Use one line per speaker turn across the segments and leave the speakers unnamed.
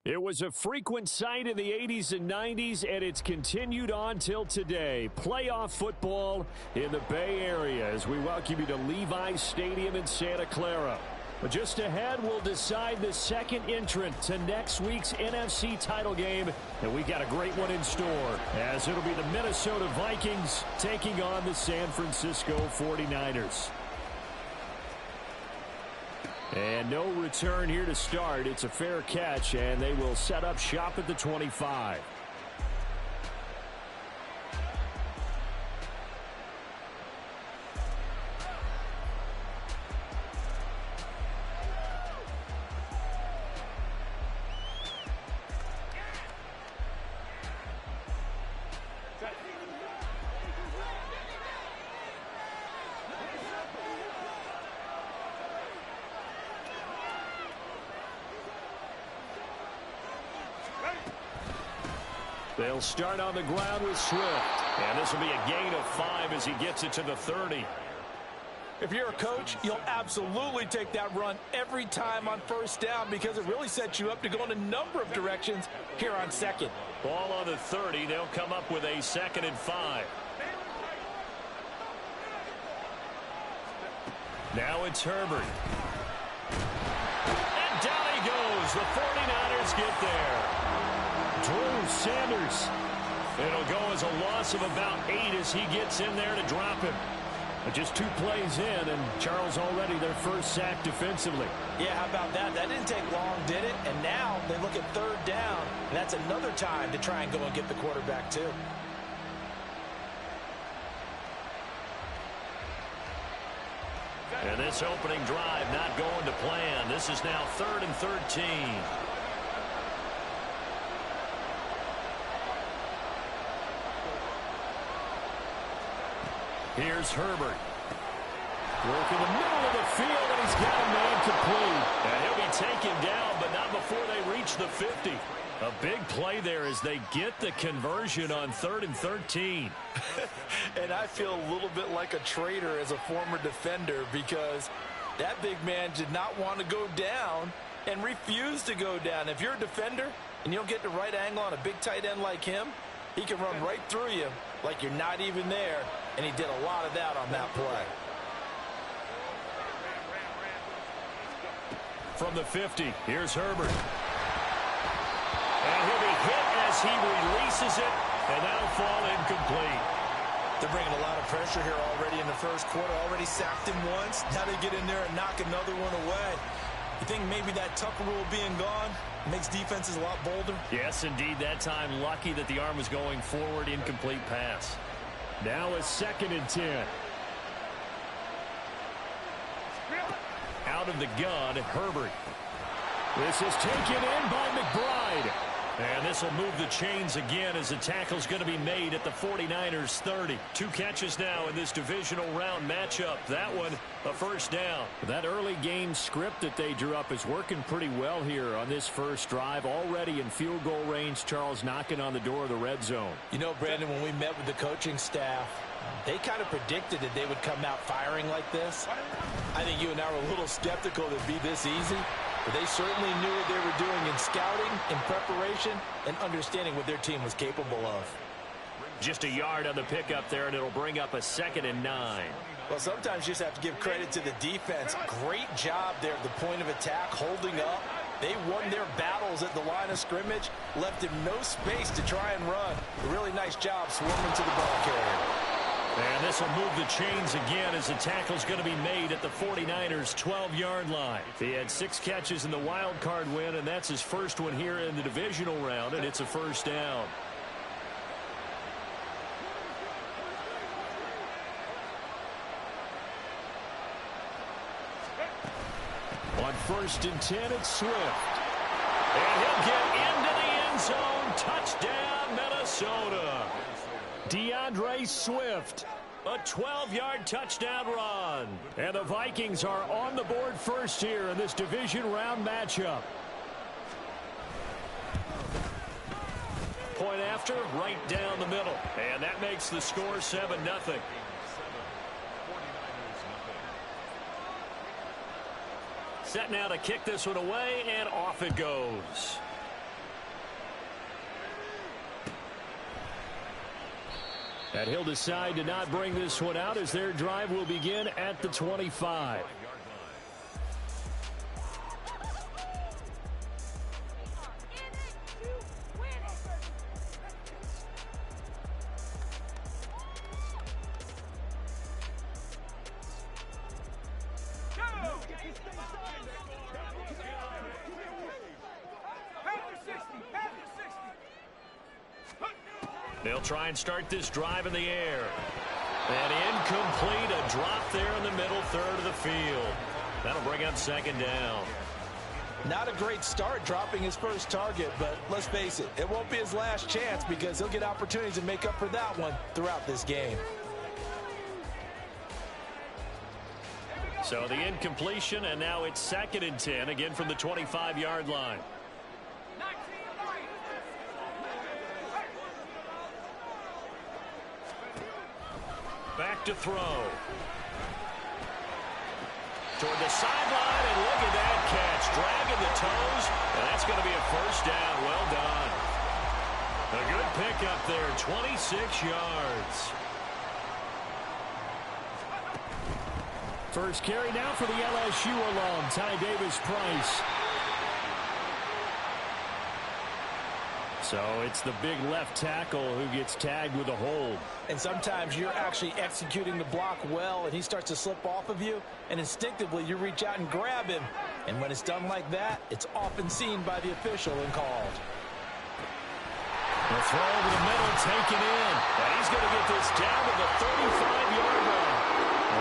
It was a frequent sight in the 80s and 90s, and it's continued on till today. Playoff football in the Bay Area as we welcome you to Levi's Stadium in Santa Clara. But just ahead, we'll decide the second entrant to next week's NFC title game, and we got a great one in store, as it'll be the Minnesota Vikings taking on the San Francisco 49ers. And no return here to start. It's a fair catch, and they will set up shop at the 25. They'll start on the ground with Swift. And this will be a gain of 5 as he gets it to the 30.
If you're a coach, you'll absolutely take that run every time on first down because it really sets you up to go in a number of directions here on second.
Ball on the 30. They'll come up with a 2nd and 5. Now it's Herbert. And down he goes. The 49ers get there. Drew Sanders. It'll go as a loss of about 8 as he gets in there to drop him. But just 2 plays in, and Charles already their first sack defensively.
Yeah, how about that? That didn't take long, did it? And now they look at 3rd down, and that's another time to try and go and get the quarterback too.
And this opening drive not going to plan. This is now 3rd and 13. Here's Herbert. Work in the middle of the field, and he's got a man complete. And he'll be taken down, but not before they reach the 50. A big play there as they get the conversion on 3rd and 13.
And I feel a little bit like a traitor as a former defender because that big man did not want to go down and refused to go down. If you're a defender and you don't get the right angle on a big tight end like him, he can run right through you like you're not even there, and he did a lot of that on that play.
From the 50, here's Herbert. And he'll be hit as he releases it, and that'll fall incomplete.
They're bringing a lot of pressure here already in the first quarter. Already sacked him once. Now they get in there and knock another one away. You think maybe that Tucker rule being gone makes defenses a lot bolder?
Yes, indeed. That time, lucky that the arm was going forward. Incomplete pass. Now a 2nd and 10. Out of the gun, Herbert. This is taken in by McBride. And this will move the chains again as the tackle's going to be made at the 49ers 30. 2 catches now in this divisional round matchup. That one, a first down. That early game script that they drew up is working pretty well here on this first drive. Already in field goal range, Charles knocking on the door of the red zone.
You know, Brandon, when we met with the coaching staff, they kind of predicted that they would come out firing like this. I think you and I were a little skeptical that it'd be this easy. But they certainly knew what they were doing in scouting, in preparation, and understanding what their team was capable of.
Just a yard on the pickup there, and it'll bring up a 2nd and 9.
Well, sometimes you just have to give credit to the defense. Great job there at the point of attack, holding up. They won their battles at the line of scrimmage, left him no space to try and run. A really nice job swarming to the ball carrier.
And this will move the chains again as the tackle's going to be made at the 49ers' 12-yard line. He had 6 catches in the wild card win, and that's his first one here in the divisional round, and it's a first down. On 1st and 10, it's Swift. And he'll get into the end zone. Touchdown, Minnesota. DeAndre Swift, a 12-yard touchdown run. And the Vikings are on the board first here in this division round matchup. Point after, right down the middle. And that makes the score 7-0. Set now to kick this one away, and off it goes. And he'll decide to not bring this one out as their drive will begin at the 25. They'll try and start this drive in the air. And incomplete, a drop there in the middle third of the field. That'll bring up second down.
Not a great start dropping his first target, but let's face it, it won't be his last chance because he'll get opportunities to make up for that one throughout this game.
So the incompletion, and now it's 2nd and 10, again from the 25-yard line. Back to throw. Toward the sideline, and look at that catch. Dragging the toes, and that's going to be a first down. Well done. A good pickup there, 26 yards. First carry now for the LSU alum, Ty Davis-Price. So it's the big left tackle who gets tagged with a hold.
And sometimes you're actually executing the block well, and he starts to slip off of you, and instinctively you reach out and grab him. And when it's done like that, it's often seen by the official and called.
The throw over the middle, taken in. And he's going to get this down to the 35-yard line.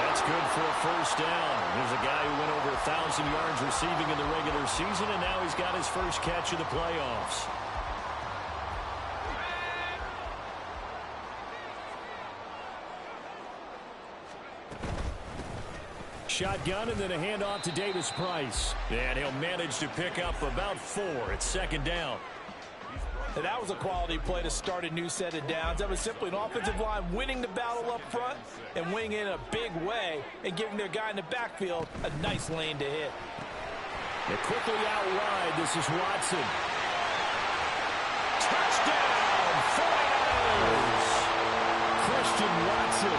That's good for a first down. Here's a guy who went over 1,000 yards receiving in the regular season, and now he's got his first catch of the playoffs. Shotgun, and then a handoff to Davis-Price. And he'll manage to pick up about 4 at 2nd down.
And that was a quality play to start a new set of downs. That was simply an offensive line winning the battle up front and winning in a big way and giving their guy in the backfield a nice lane to hit.
They're quickly out wide. This is Watson. Touchdown, 49ers! Christian Watson,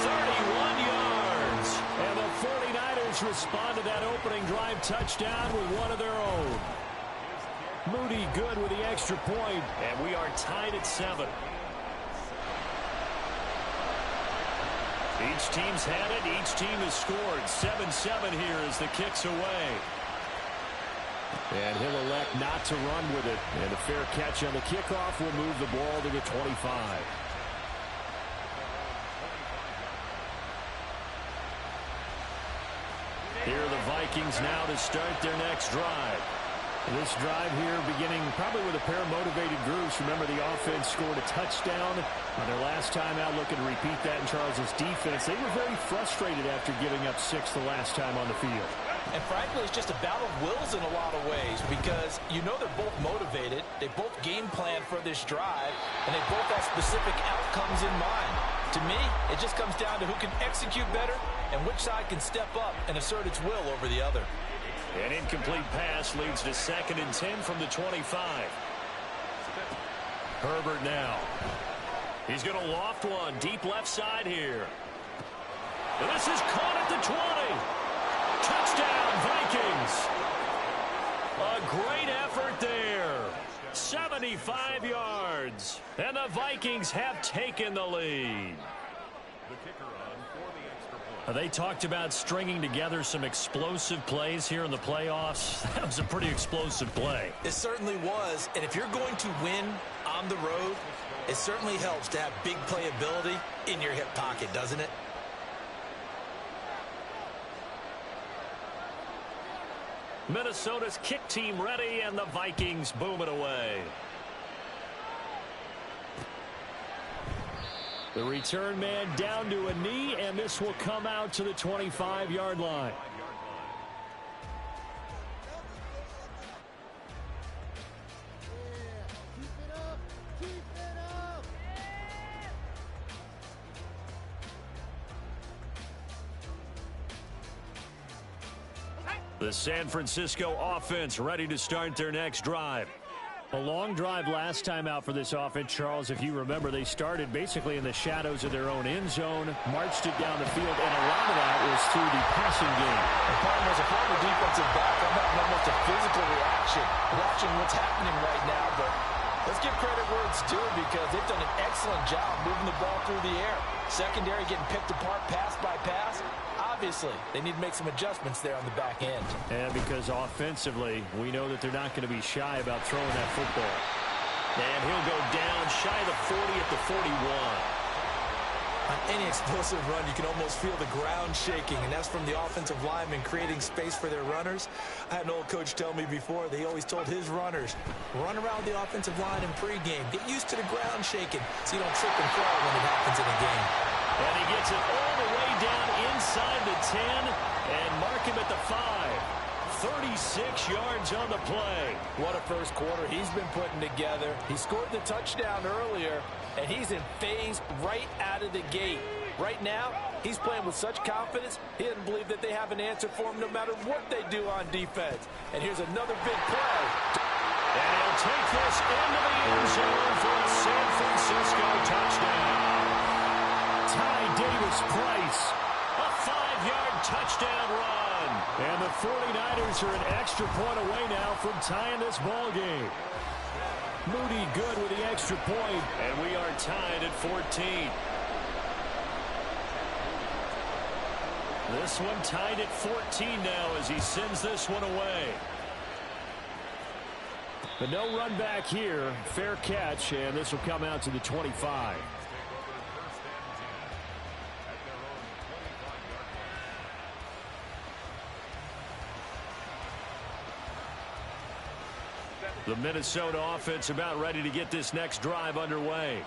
31 yards. And the 49ers respond to that opening drive touchdown with one of their own. Moody good with the extra point, and we are tied at 7. Each team's had it. Each team has scored. 7-7 here as the kick's away. And he'll elect not to run with it. And a fair catch on the kickoff will move the ball to the 25. Here are the Vikings now to start their next drive. This drive here beginning probably with a pair of motivated groups. Remember, the offense scored a touchdown on their last time out. Looking to repeat that in Charles's defense. They were very frustrated after giving up 6 the last time on the field.
And frankly, it's just a battle of wills in a lot of ways because you know they're both motivated. They both game plan for this drive, and they both have specific outcomes in mind. To me, it just comes down to who can execute better and which side can step up and assert its will over the other.
An incomplete pass leads to 2nd and 10 from the 25. Herbert now. He's going to loft one deep left side here. And this is caught at the 20. Touchdown, Vikings. A great effort there. 75 yards. And the Vikings have taken the lead. They talked about stringing together some explosive plays here in the playoffs. That was a pretty explosive play.
It certainly was. And if you're going to win on the road, it certainly helps to have big playability in your hip pocket, doesn't it?
Minnesota's kick team ready, and the Vikings boom it away. The return man down to a knee, and this will come out to the 25-yard line. The San Francisco offense ready to start their next drive. A long drive last time out for this offense, Charles. If you remember, they started basically in the shadows of their own end zone, marched it down the field, and a lot of that was through the passing game.
As a former defensive back, I'm having almost a physical reaction watching what's happening right now, but let's give credit where it's due because they've done an excellent job moving the ball through the air. Secondary getting picked apart pass by pass. Obviously, they need to make some adjustments there on the back end.
And because offensively, we know that they're not going to be shy about throwing that football.
And he'll go down shy of the 40 at the 41.
On any explosive run, you can almost feel the ground shaking, and that's from the offensive linemen creating space for their runners. I had an old coach tell me before, they always told his runners, run around the offensive line in pregame. Get used to the ground shaking so you don't trip and fall when it happens in a game.
And he gets it all the way down inside the 10 and mark him at the 5. 36 yards on the play.
What a first quarter he's been putting together. He scored the touchdown earlier, and he's in phase right out of the gate. Right now, he's playing with such confidence, he doesn't believe that they have an answer for him no matter what they do on defense. And here's another big play.
And he'll take this into the end zone for a San Francisco touchdown.
Ty Davis-Price, a 5-yard touchdown run. And the 49ers are an extra point away now from tying this ball game. Moody good with the extra point,
and we are tied at 14.
This one tied at 14 now as he sends this one away. But no run back here. Fair catch, and this will come out to the 25. The Minnesota offense about ready to get this next drive underway.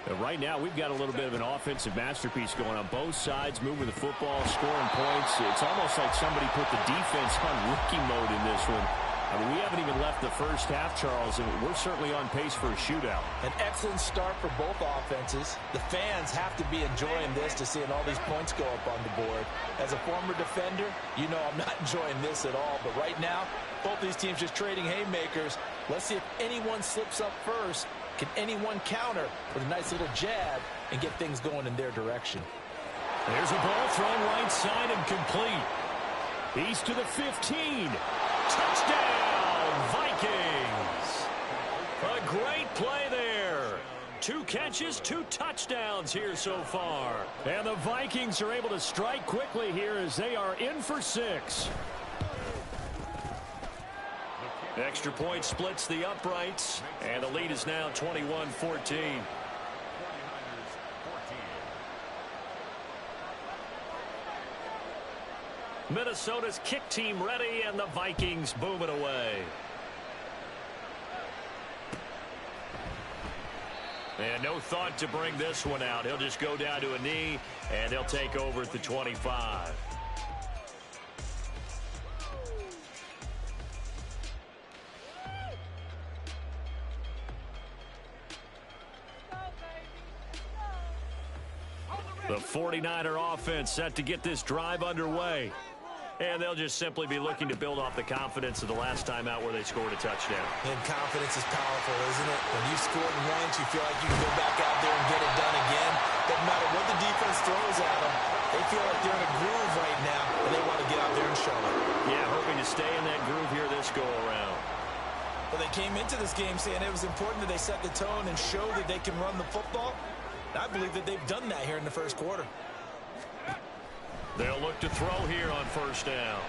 And right now, we've got a little bit of an offensive masterpiece going on both sides, moving the football, scoring points. It's almost like somebody put the defense on rookie mode in this one. I mean, we haven't even left the first half, Charles, and we're certainly on pace for a shootout.
An excellent start for both offenses. The fans have to be enjoying this to seeing all these points go up on the board. As a former defender, you know I'm not enjoying this at all. But right now, both these teams just trading haymakers. Let's see if anyone slips up first. Can anyone counter with a nice little jab and get things going in their direction?
There's a ball thrown right side and complete. He's to the 15. Touchdown, Vikings.
A great play there. 2 catches, 2 touchdowns here so far.
And the Vikings are able to strike quickly here as they are in for 6.
Extra point splits the uprights, and the lead is now 21-14. Minnesota's kick team ready, and the Vikings boom it away. And no thought to bring this one out. He'll just go down to a knee, and they'll take over at the 25. The 49er offense set to get this drive underway. And they'll just simply be looking to build off the confidence of the last time out where they scored a touchdown.
And confidence is powerful, isn't it? When you scored once, you feel like you can go back out there and get it done again. Doesn't matter what the defense throws at them. They feel like they're in a groove right now, and they want to get out there and show it.
Yeah, hoping to stay in that groove here this go-around.
Well, they came into this game saying it was important that they set the tone and show that they can run the football. I believe that they've done that here in the first quarter.
They'll look to throw here on first down.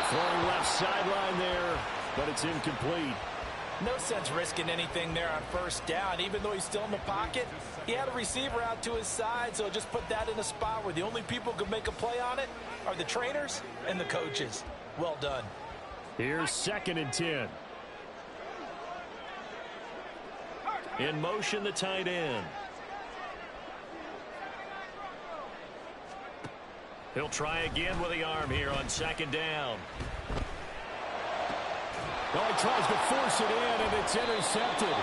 Throwing left sideline there, but it's incomplete.
No sense risking anything there on first down. Even though he's still in the pocket, he had a receiver out to his side, so just put that in a spot where the only people who can make a play on it are the trainers and the coaches. Well done.
Here's 2nd and 10.
In motion, the tight end. He'll try again with the arm here on 2nd down.
Oh, he tries to force it in, and it's intercepted.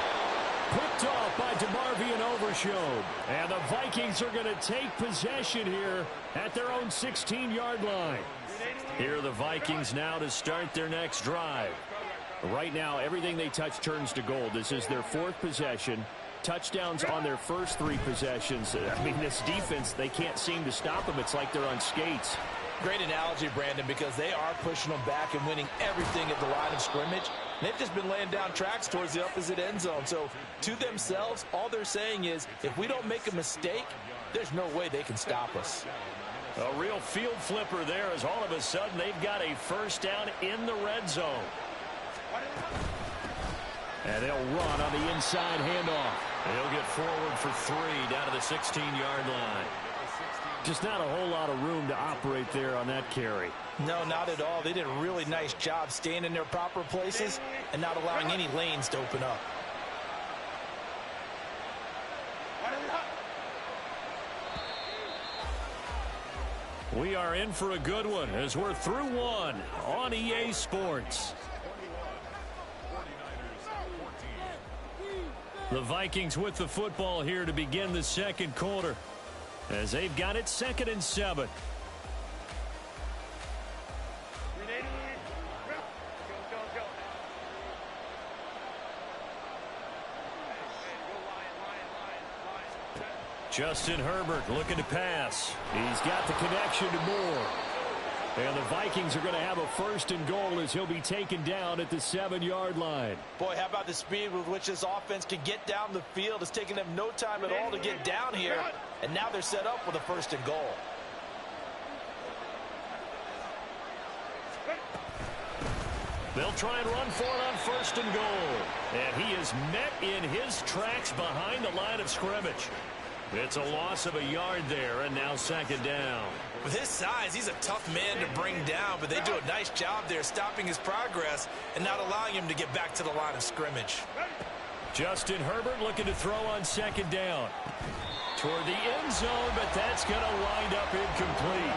Picked off by DeMarvion Overshown. And the Vikings are going to take possession here at their own 16-yard line.
Here are the Vikings now to start their next drive.
Right now, everything they touch turns to gold. This is their 4th possession. Touchdowns on their first 3 possessions. I mean, this defense, they can't seem to stop them. It's like they're on skates.
Great analogy, Brandon, because they are pushing them back and winning everything at the line of scrimmage. They've just been laying down tracks towards the opposite end zone. So to themselves, all they're saying is, if we don't make a mistake, there's no way they can stop us.
A real field flipper there as all of a sudden they've got a first down in the red zone.
And they'll run on the inside handoff.
They'll get forward for 3 down to the 16-yard line.
Just not a whole lot of room to operate there on that carry.
No, not at all. They did a really nice job staying in their proper places and not allowing any lanes to open up.
We are in for a good one as we're through one on EA Sports. The Vikings with the football here to begin the second quarter as they've got it 2nd and 7. Justin Herbert looking to pass.
He's got the connection to Moore. And the Vikings are going to have a 1st and goal as he'll be taken down at the 7-yard line.
Boy, how about the speed with which this offense can get down the field? It's taken them no time at all to get down here. And now they're set up with a 1st and goal.
They'll try and run for it on 1st and goal. And he is met in his tracks behind the line of scrimmage. It's a loss of a yard there, and now 2nd down.
With his size, he's a tough man to bring down, but they do a nice job there stopping his progress and not allowing him to get back to the line of scrimmage.
Justin Herbert looking to throw on 2nd down. Toward the end zone, but that's going to wind up incomplete.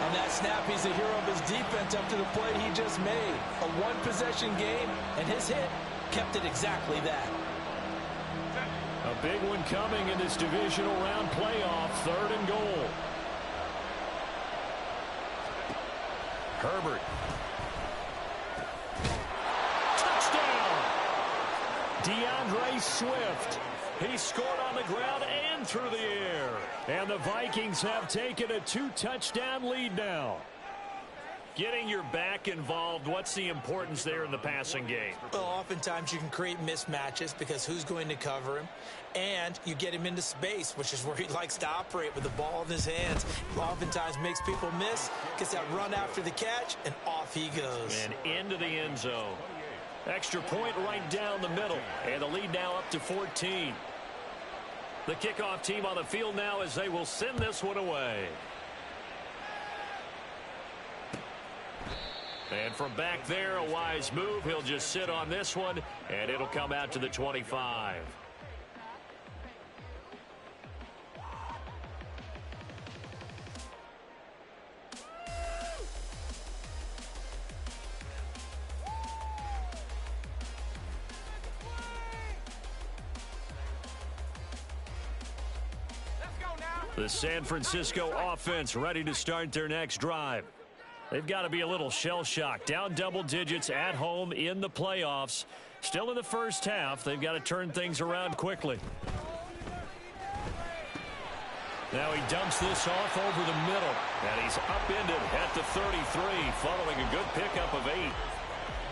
On that snap, he's the hero of his defense up to the play he just made. A 1-possession game, and his hit kept it exactly that.
A big one coming in this divisional round playoff, 3rd and goal.
Herbert. Touchdown! DeAndre Swift. He scored on the ground and through the air.
And the Vikings have taken a 2-touchdown lead now.
Getting your back involved, what's the importance there in the passing game?
Well, oftentimes you can create mismatches because who's going to cover him? And you get him into space, which is where he likes to operate with the ball in his hands. Oftentimes makes people miss, gets that run after the catch, and off he goes.
And into the end zone. Extra point right down the middle. And the lead now up to 14. The kickoff team on the field now as they will send this one away. And from back there, a wise move. He'll just sit on this one, and it'll come out to the 25. The San Francisco offense ready to start their next drive. They've got to be a little shell-shocked. Down double digits at home in the playoffs. Still in the first half. They've got to turn things around quickly. Now he dumps this off over the middle. And he's upended at the 33 following a good pickup of 8.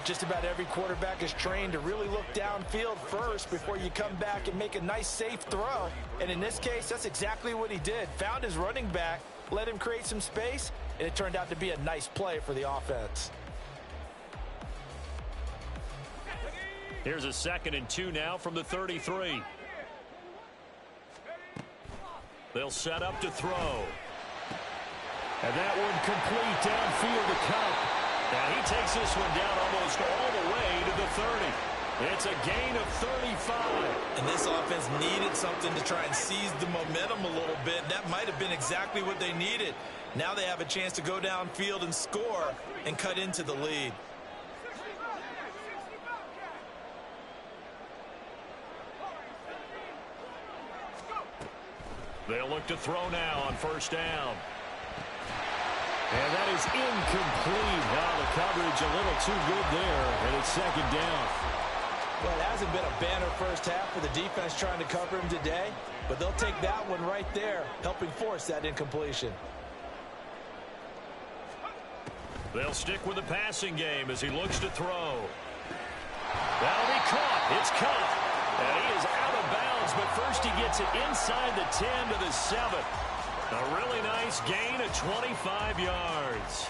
Just about every quarterback is trained to really look downfield first before you come back and make a nice, safe throw. And in this case, that's exactly what he did. Found his running back, let him create some space, and it turned out to be a nice play for the offense.
Here's a 2nd and 2 now from the 33. They'll set up to throw.
And that one complete downfield to Cup.
And he takes this one down almost all the way to the 30. It's a gain of 35.
And this offense needed something to try and seize the momentum a little bit. That might have been exactly what they needed. Now they have a chance to go downfield and score and cut into the lead.
They'll look to throw now on 1st down.
And that is incomplete. Now the coverage a little too good there, and it's second down.
Well, it hasn't been a banner first half for the defense trying to cover him today, but they'll take that one right there, helping force that incompletion.
They'll stick with the passing game as he looks to throw. That'll be caught. It's caught. And he is out of bounds, but first he gets it inside the 10 to the 7. A really nice gain of 25 yards.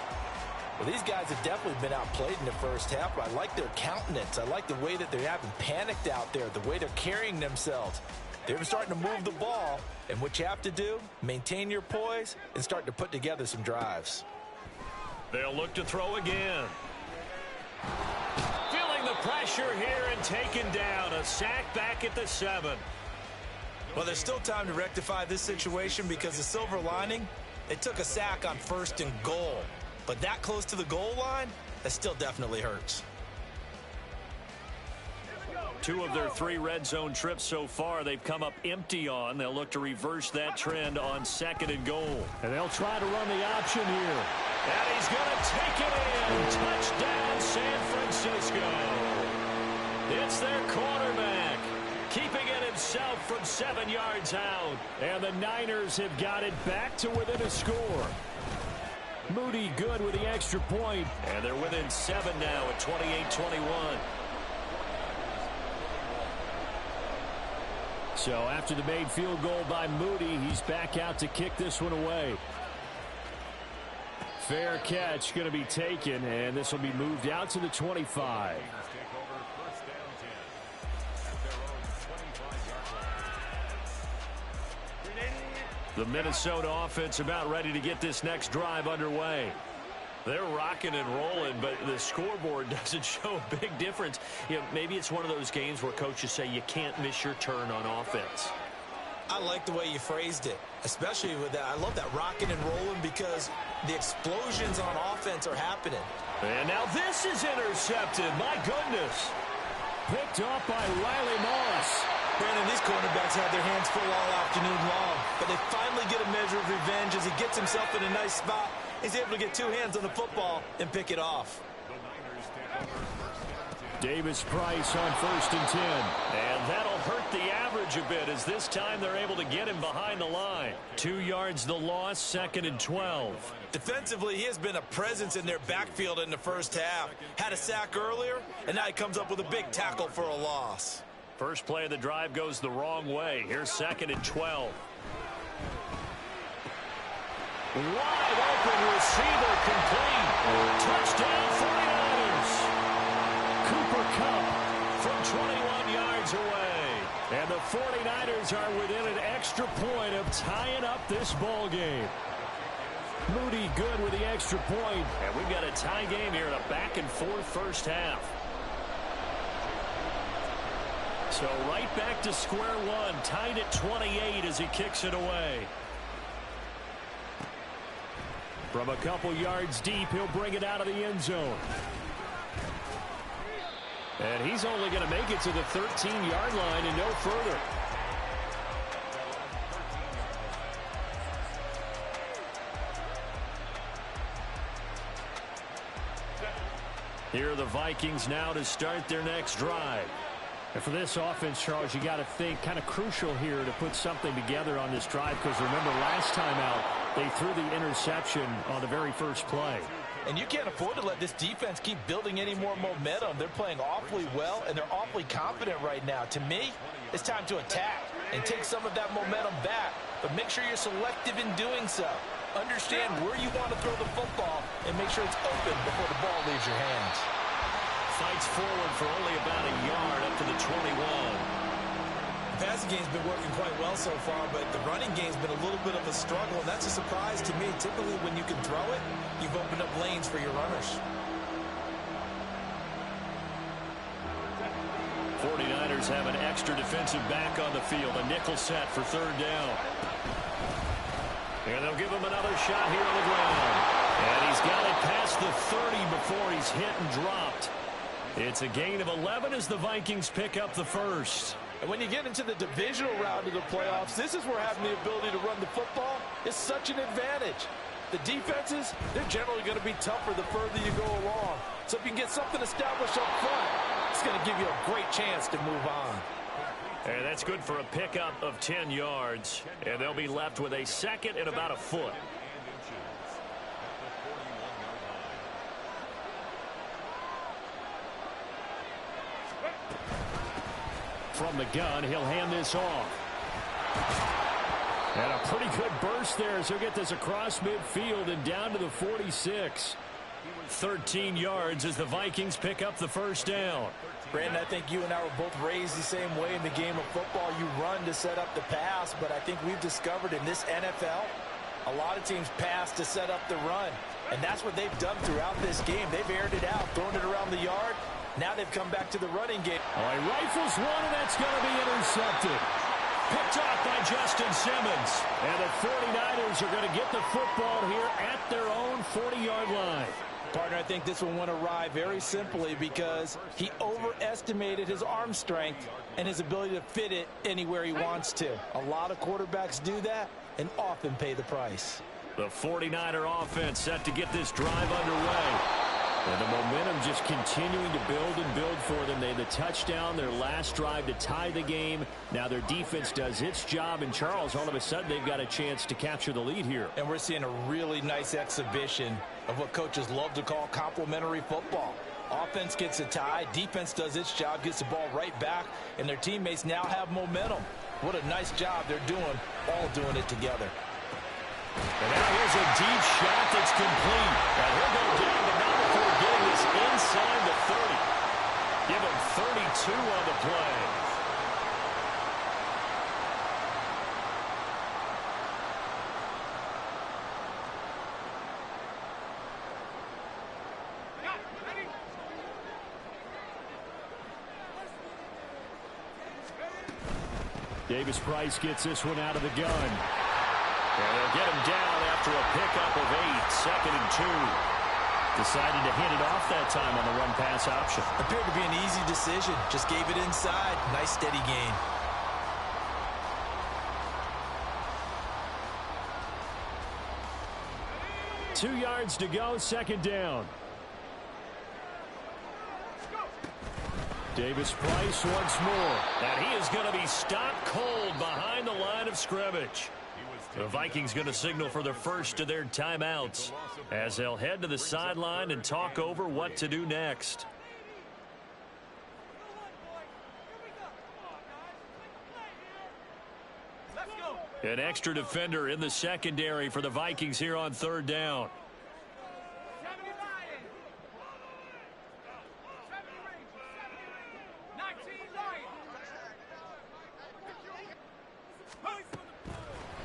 Well, these guys have definitely been outplayed in the first half, but I like their countenance. I like the way that they haven't panicked out there, the way they're carrying themselves. They're starting to move the ball, and what you have to do, maintain your poise and start to put together some drives.
They'll look to throw again. Feeling the pressure here and taken down. A sack back at the 7.
Well, there's still time to rectify this situation because the silver lining, they took a sack on 1st and goal. But that close to the goal line, that still definitely hurts.
2 of their 3 red zone trips so far they've come up empty on. They'll look to reverse that trend on 2nd and goal.
And they'll try to run the option here.
And he's going to take it in. Touchdown, San Francisco. It's their quarterback, keeping it himself from 7 yards out.
And the Niners have got it back to within a score. Moody good with the extra point.
And they're within 7 now at 28-21.
So after the made field goal by Moody, he's back out to kick this one away. Fair catch going to be taken, and this will be moved out to the 25.
The Minnesota offense about ready to get this next drive underway. They're rocking and rolling, but the scoreboard doesn't show a big difference. You know, maybe it's one of those games where coaches say you can't miss your turn on offense.
I like the way you phrased it, especially with that. I love that rocking and rolling because the explosions on offense are happening.
And now this is intercepted. My goodness.
Picked off by Riley Moss.
Brandon, these cornerbacks had their hands full all afternoon long, but they finally get a measure of revenge as he gets himself in a nice spot. He's able to get 2 hands on the football and pick it off.
Davis Price on 1st and 10.
And that'll hurt the average a bit as this time they're able to get him behind the line. 2 yards the loss, 2nd and 12.
Defensively, he has been a presence in their backfield in the first half. Had a sack earlier, and now he comes up with a big tackle for a loss.
First play of the drive goes the wrong way. Here's 2nd and 12. Wide open receiver complete. Touchdown 49ers.
Cooper Kupp
from 21 yards away.
And the 49ers are within an extra point of tying up this ball game. Moody good with the extra point.
And we've got a tie game here in a back-and-forth first half. So right back to square one, tied at 28 as he kicks it away.
From a couple yards deep, he'll bring it out of the end zone. And he's only going to make it to the 13-yard line and no further. Here are the Vikings now to start their next drive. And for this offense, Charles, you got to think kind of crucial here to put something together on this drive because remember last time out they threw the interception on the very first play.
And you can't afford to let this defense keep building any more momentum. They're playing awfully well, and they're awfully confident right now. To me, it's time to attack and take some of that momentum back, but make sure you're selective in doing so. Understand where you want to throw the football and make sure it's open before the ball leaves your hands.
Fights forward for only about a yard up to the 21.
The passing game's been working quite well so far, but the running game's been a little bit of a struggle, and that's a surprise to me. Typically, when you can throw it, you've opened up lanes for your runners.
49ers have an extra defensive back on the field, a nickel set for 3rd down. And they'll give him another shot here on the ground. And he's got it past the 30 before he's hit and dropped. It's a gain of 11 as the Vikings pick up the first.
And when you get into the divisional round of the playoffs, this is where having the ability to run the football is such an advantage. The defenses, they're generally going to be tougher the further you go along. So if you can get something established up front, it's going to give you a great chance to move on.
And that's good for a pickup of 10 yards. And they'll be left with a second and about a foot.
From the gun, he'll hand this off. And a pretty good burst there as he'll get this across midfield and down to the 46.
13 yards as the Vikings pick up the first down.
Brandon, I think you and I were both raised the same way in the game of football. You run to set up the pass, but I think we've discovered in this NFL, a lot of teams pass to set up the run. And that's what they've done throughout this game. They've aired it out, thrown it around the yard. Now they've come back to the running game.
Oh, he rifles one, and that's going to be intercepted.
Picked off by Justin Simmons.
And the 49ers are going to get the football here at their own 40-yard line.
Partner, I think this one went awry very simply because he overestimated his arm strength and his ability to fit it anywhere he wants to. A lot of quarterbacks do that and often pay the price.
The 49er offense set to get this drive underway.
And the momentum just continuing to build and build for them. They had the touchdown, their last drive to tie the game. Now their defense does its job, and Charles, all of a sudden, they've got a chance to capture the lead here.
And we're seeing a really nice exhibition of what coaches love to call complementary football. Offense gets a tie, defense does its job, gets the ball right back, and their teammates now have momentum. What a nice job they're doing, all doing it together.
And now here's a deep shot that's complete. And he'll go down, but not before getting this inside the 30. Give him 32 on the play.
Davis Price gets this one out of the gun.
And they'll get him down after a pickup of 8, 2nd and 2. Decided to hit it off that time on the run-pass option.
Appeared to be an easy decision. Just gave it inside. Nice steady gain.
Two yards to go, 2nd down. Davis Price once more.
And he is going to be stopped cold behind the line of scrimmage. The Vikings going to signal for the first of their timeouts as they'll head to the sideline and talk over what to do next. An extra defender in the secondary for the Vikings here on 3rd down.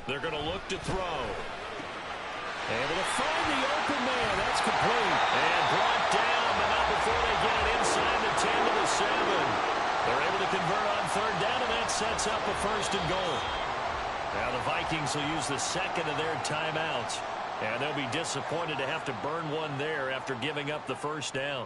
They're going to look to throw.
Able to find the open man. That's complete.
And brought down, but not before they get it inside the 10 to the 7. They're able to convert on 3rd down, and that sets up a 1st and goal. Now the Vikings will use the 2nd of their timeouts. And they'll be disappointed to have to burn one there after giving up the 1st down.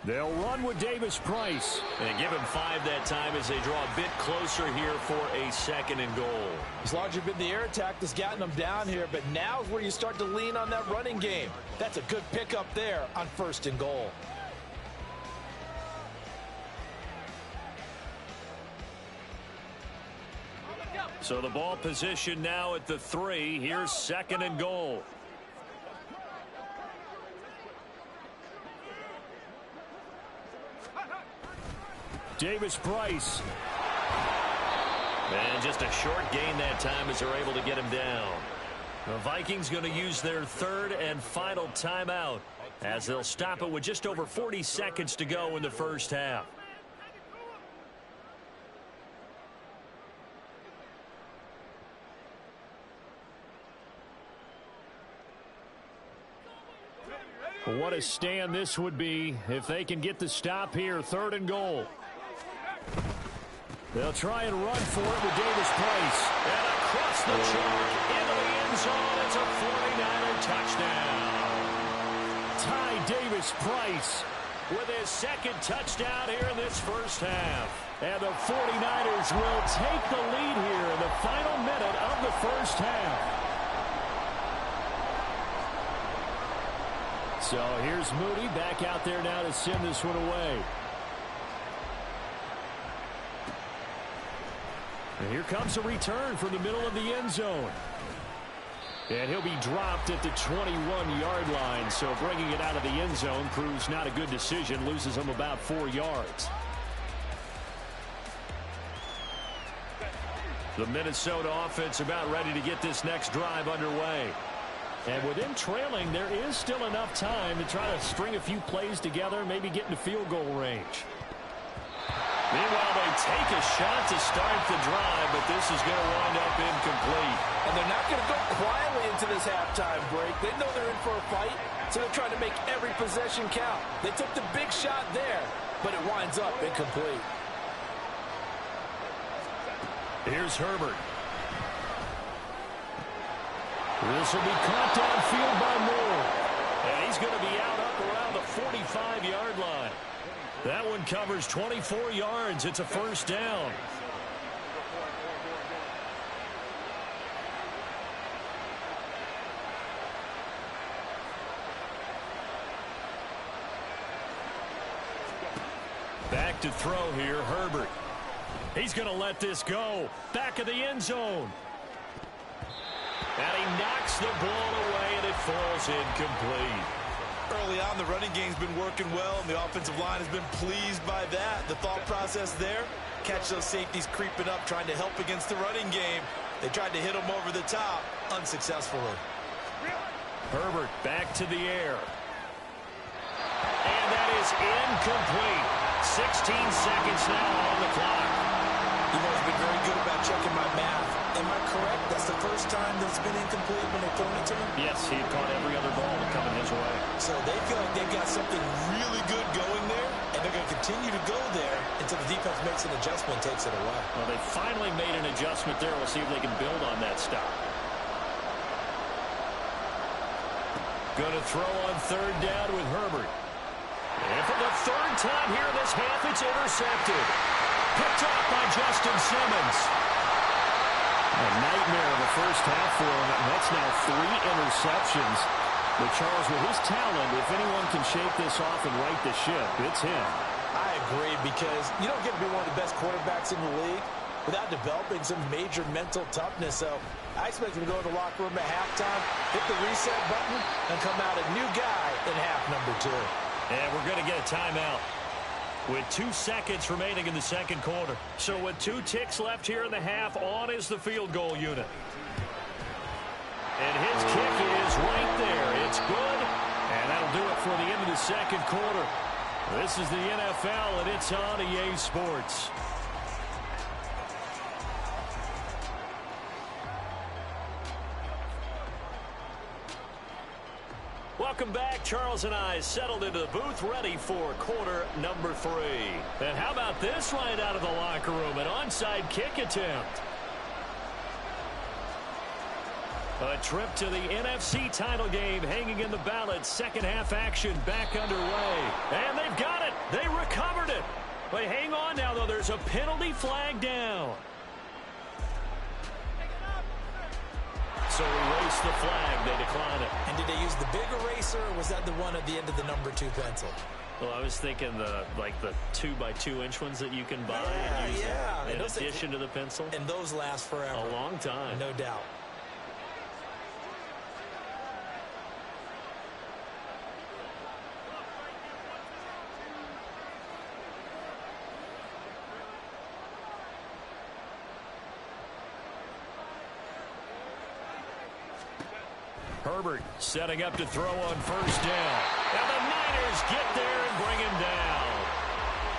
They'll run with Davis Price.
And give him 5 that time as they draw a bit closer here for a 2nd and goal.
It's largely been the air attack that's gotten them down here, but now is where you start to lean on that running game. That's a good pickup there on 1st and goal.
So the ball position now at the 3. Here's 2nd and goal.
Davis Price.
And just a short gain that time as they're able to get him down. The Vikings going to use their 3rd and final timeout as they'll stop it with just over 40 seconds to go in the 1st half.
What a stand this would be if they can get the stop here. 3rd and goal. They'll try and run for it with Davis Price.
And across the chalk into the end zone. It's a 49er touchdown.
Ty Davis Price
with his second touchdown here in this first half.
And the 49ers will take the lead here in the final minute of the first half. So here's Moody back out there now to send this one away. And here comes a return from the middle of the end zone. And he'll be dropped at the 21-yard line. So bringing it out of the end zone proves not a good decision. Loses him about 4 yards. The Minnesota offense about ready to get this next drive underway. And with them trailing, there is still enough time to try to string a few plays together, maybe get into field goal range. Meanwhile, they take a shot to start the drive, but this is going to wind up incomplete.
And they're not going to go quietly into this halftime break. They know they're in for a fight, so they're trying to make every possession count. They took the big shot there, but it winds up incomplete.
Here's Herbert. This will be caught downfield by Moore. And he's going to be out up around the 45-yard line. That one covers 24 yards. It's a first down. Back to throw here, Herbert. He's going to let this go. Back of the end zone. And he knocks the ball away, and it falls incomplete.
Early on, the running game's been working well, and the offensive line has been pleased by that. The thought process there, catch those safeties creeping up, trying to help against the running game. They tried to hit them over the top, unsuccessfully.
Herbert back to the air. And that is incomplete. 16 seconds now on the clock.
You've always been very good about checking my math. Am I correct? That's the first time that's been incomplete when they're throwing it to him?
Yes, he had caught every other ball coming his way.
So they feel like they've got something really good going there, and they're going to continue to go there until the defense makes an adjustment and takes it away.
Well, they finally made an adjustment there. We'll see if they can build on that stop. Going to throw on third down with Herbert. And for the third time here in this half, it's intercepted. Picked off by Justin Simmons. A nightmare of the first half for him. And that's now 3 interceptions. But Charles, with his talent, if anyone can shake this off and right the ship, it's him.
I agree, because you don't get to be one of the best quarterbacks in the league without developing some major mental toughness. So I expect him to go in the locker room at halftime, hit the reset button, and come out a new guy in half number 2.
And we're going to get a timeout with 2 seconds remaining in the second quarter. So with 2 ticks left here in the half, on is the field goal unit. And his kick is right there. It's good. And that'll do it for the end of the second quarter. This is the NFL, and it's on EA Sports. Welcome back. Charles and I settled into the booth, ready for quarter number 3. And how about this right out of the locker room? An onside kick attempt. A trip to the NFC title game hanging in the balance. Second half action back underway. And they've got it. They recovered it. But hang on now, though. There's a penalty flag down. So erase the flag. They decline it.
And did they use the big eraser, or was that the one at the end of the number 2 pencil?
Well, I was thinking the 2x2 inch ones that you can buy and use in addition to the pencil.
And those last forever.
A long time.
No doubt.
Herbert setting up to throw on first down. And the Niners get there and bring him down.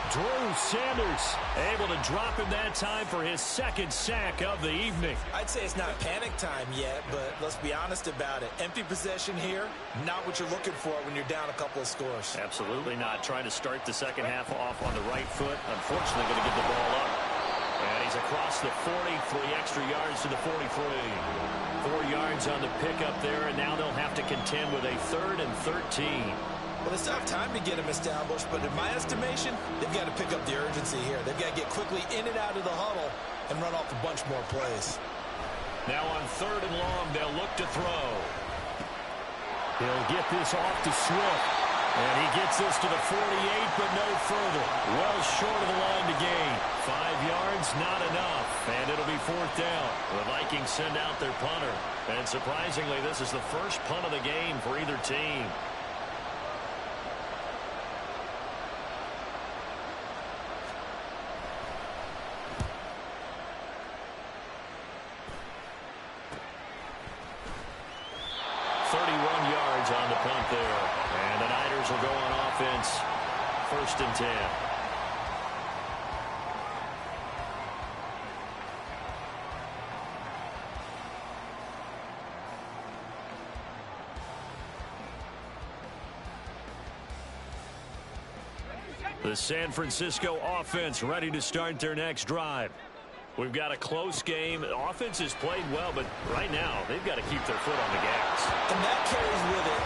Drew Sanders able to drop him that time for his second sack of the evening.
I'd say it's not panic time yet, but let's be honest about it. Empty possession here, not what you're looking for when you're down a couple of scores.
Absolutely not. Trying to start the second half off on the right foot. Unfortunately, going to give the ball up. And he's across the 40, 3 extra yards to the 43. 4 yards on the pickup there, and now they'll have to contend with a 3rd and 13.
Well, they still have time to get him established, but in my estimation, they've got to pick up the urgency here. They've got to get quickly in and out of the huddle and run off a bunch more plays.
Now on 3rd and long, they'll look to throw.
He'll get this off to Swift. And he gets this to the 48, but no further. Well short of the line to gain.
5 yards, not enough. And it'll be 4th down. The Vikings send out their punter. And surprisingly, this is the first punt of the game for either team. On the punt there. And the Niners will go on offense. 1st and 10. The San Francisco offense ready to start their next drive. We've got a close game. The offense has played well, but right now they've got to keep their foot on the gas.
And that carries with it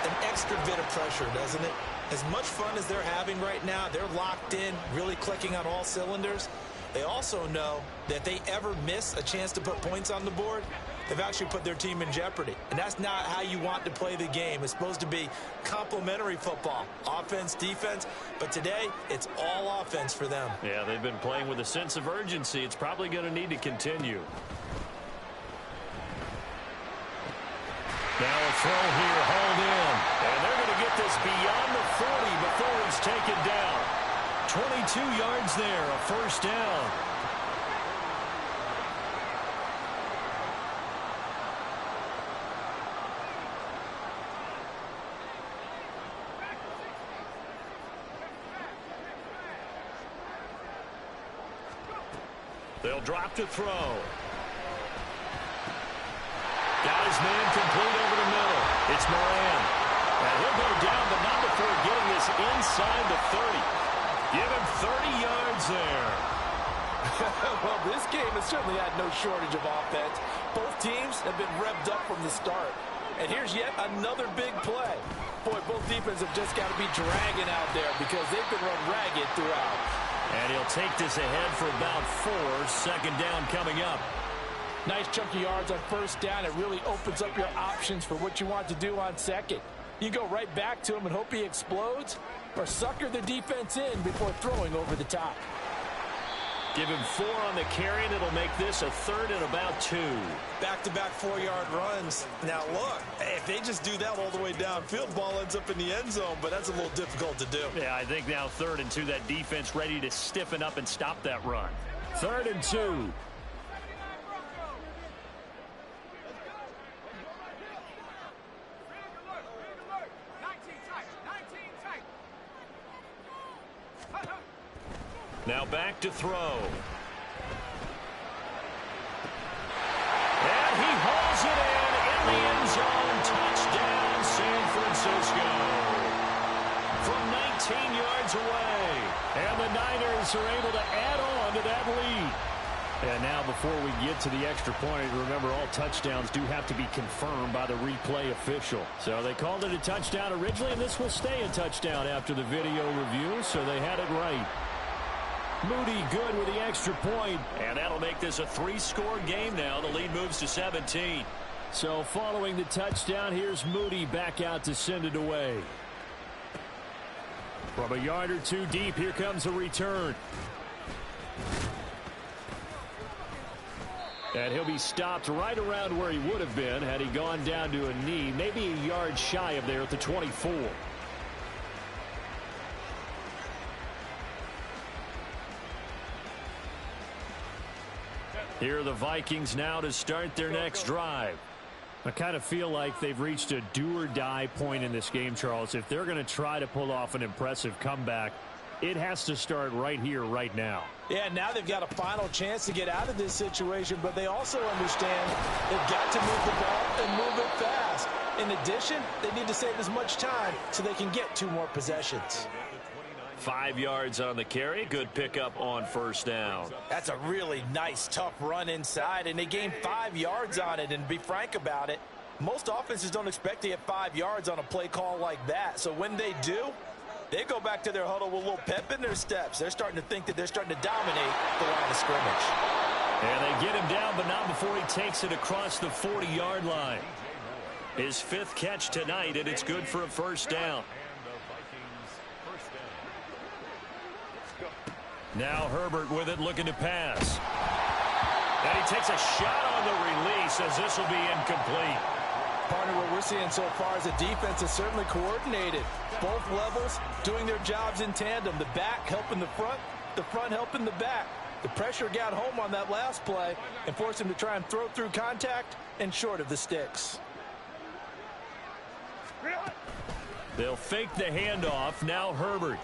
an extra bit of pressure, doesn't it? As much fun as they're having right now, they're locked in, really clicking on all cylinders. They also know that if they ever miss a chance to put points on the board, they've actually put their team in jeopardy. And that's not how you want to play the game. It's supposed to be complementary football, offense, defense. But today, it's all offense for them.
Yeah, they've been playing with a sense of urgency. It's probably going to need to continue. Now a throw here, hauled in. And they're going to get this beyond the 40 before he's taken down. 22 yards there, a 1st down. They'll drop to throw. Got his man complete over the middle. It's Moran. And he'll go down, but not before getting this inside the 30. Give him 30 yards there.
Well, this game has certainly had no shortage of offense. Both teams have been revved up from the start. And here's yet another big play. Boy, both defenses have just got to be dragging out there because they've been run ragged throughout.
And he'll take this ahead for about 4. 2nd down coming up.
Nice chunky yards on 1st down. It really opens up your options for what you want to do on 2nd. You go right back to him and hope he explodes, or sucker the defense in before throwing over the top.
Give him 4 on the carry, and it'll make this a 3rd and about 2.
Back-to-back 4-yard runs. Now, look, if they just do that all the way downfield, ball ends up in the end zone, but that's a little difficult to do.
Yeah, I think now 3rd and 2, that defense ready to stiffen up and stop that run.
3rd and 2.
Now back to throw. And he hauls it in the end zone. Touchdown, San Francisco. From 19 yards away.
And the Niners are able to add on to that lead. And now before we get to the extra point, remember all touchdowns do have to be confirmed by the replay official. So they called it a touchdown originally, and this will stay a touchdown after the video review, so they had it right. Moody good with the extra point.
And that'll make this a 3-score game now. The lead moves to 17.
So following the touchdown, here's Moody back out to send it away. From a yard or 2 deep, here comes a return. And he'll be stopped right around where he would have been had he gone down to a knee, maybe a yard shy of there at the 24.
Here are the Vikings now to start their next drive.
I kind of feel like they've reached a do-or-die point in this game, Charles. If they're going to try to pull off an impressive comeback, it has to start right here, right now.
Yeah, now they've got a final chance to get out of this situation, but they also understand they've got to move the ball and move it fast. In addition, they need to save as much time so they can get 2 more possessions.
5 yards on the carry. Good pickup on 1st down.
That's a really nice, tough run inside, and they gained 5 yards on it. And to be frank about it, Most offenses don't expect to get 5 yards on a play call like that. So when they do, they go back to their huddle with a little pep in their steps. They're starting to think that they're starting to dominate the line of scrimmage.
And they get him down, but not before he takes it across the 40-yard line. His 5th catch tonight, and it's good for a first down. Now Herbert with it, looking to pass. And he takes a shot on the release as this will be incomplete.
Partner, what we're seeing so far is the defense is certainly coordinated. Both levels doing their jobs in tandem. The back helping the front helping the back. The pressure got home on that last play and forced him to try and throw through contact and short of the sticks.
They'll fake the handoff. Now Herbert.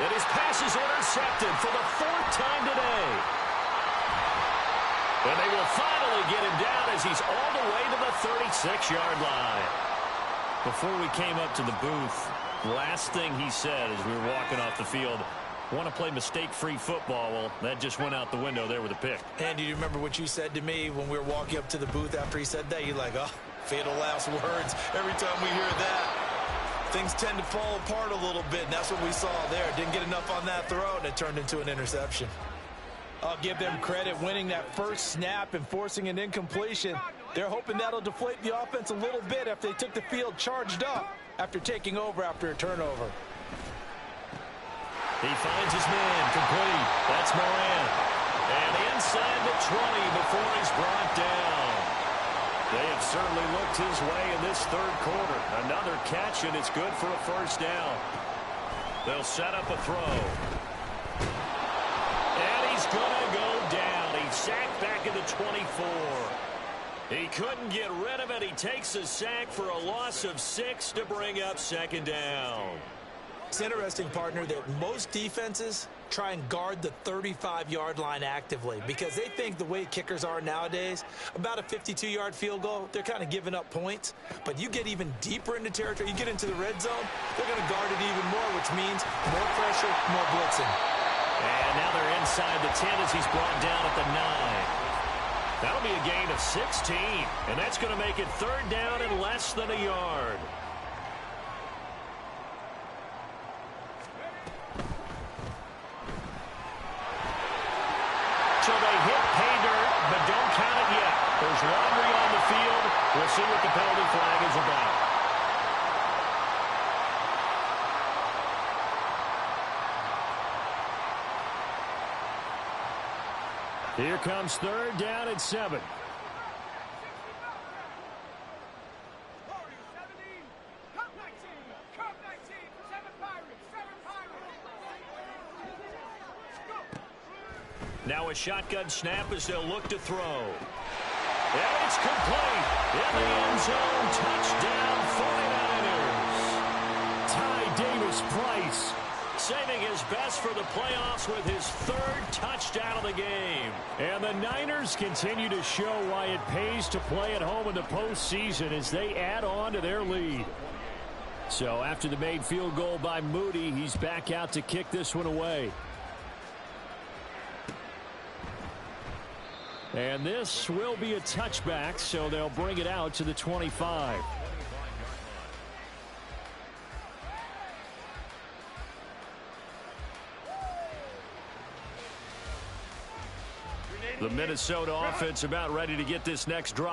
And his pass is intercepted for the 4th time today. And they will finally get him down as he's all the way to the 36-yard line. Before we came up to the booth, last thing he said as we were walking off the field, want to play mistake-free football. Well, that just went out the window there with a pick.
And do you remember what you said to me when we were walking up to the booth after he said that? You're like, oh, fatal last words. Every time we hear that, things tend to fall apart a little bit, and that's what we saw there. Didn't get enough on that throw, and it turned into an interception. I'll give them credit winning that first snap and forcing an incompletion. They're hoping that'll deflate the offense a little bit after they took the field charged up after taking over after a turnover.
He finds his man, complete. That's Moran. And inside the 20 before he's brought down. They have certainly looked his way in this 3rd quarter. Another catch, and it's good for a first down. They'll set up a throw. And he's going to go down. He's sacked back at the 24. He couldn't get rid of it. He takes a sack for a loss of 6 to bring up 2nd down.
It's interesting, partner, that most defenses try and guard the 35-yard line actively because they think the way kickers are nowadays, about a 52-yard field goal, they're kind of giving up points. But you get even deeper into territory, you get into the red zone, they're going to guard it even more, which means more pressure, more blitzing.
And now they're inside the 10 as he's brought down at the 9. That'll be a gain of 16, and that's going to make it 3rd down and less than a yard. So they hit pay dirt, but don't count it yet. There's laundry on the field. We'll see what the penalty flag is about. Here comes 3rd down and 7. Now a shotgun snap as they'll look to throw. And it's complete. In the end zone, touchdown 49ers. Ty Davis-Price saving his best for the playoffs with his 3rd touchdown of the game. And the Niners continue to show why it pays to play at home in the postseason as they add on to their lead. So after the made field goal by Moody, he's back out to kick this one away. And this will be a touchback, so they'll bring it out to the 25. The Minnesota offense about ready to get this next drive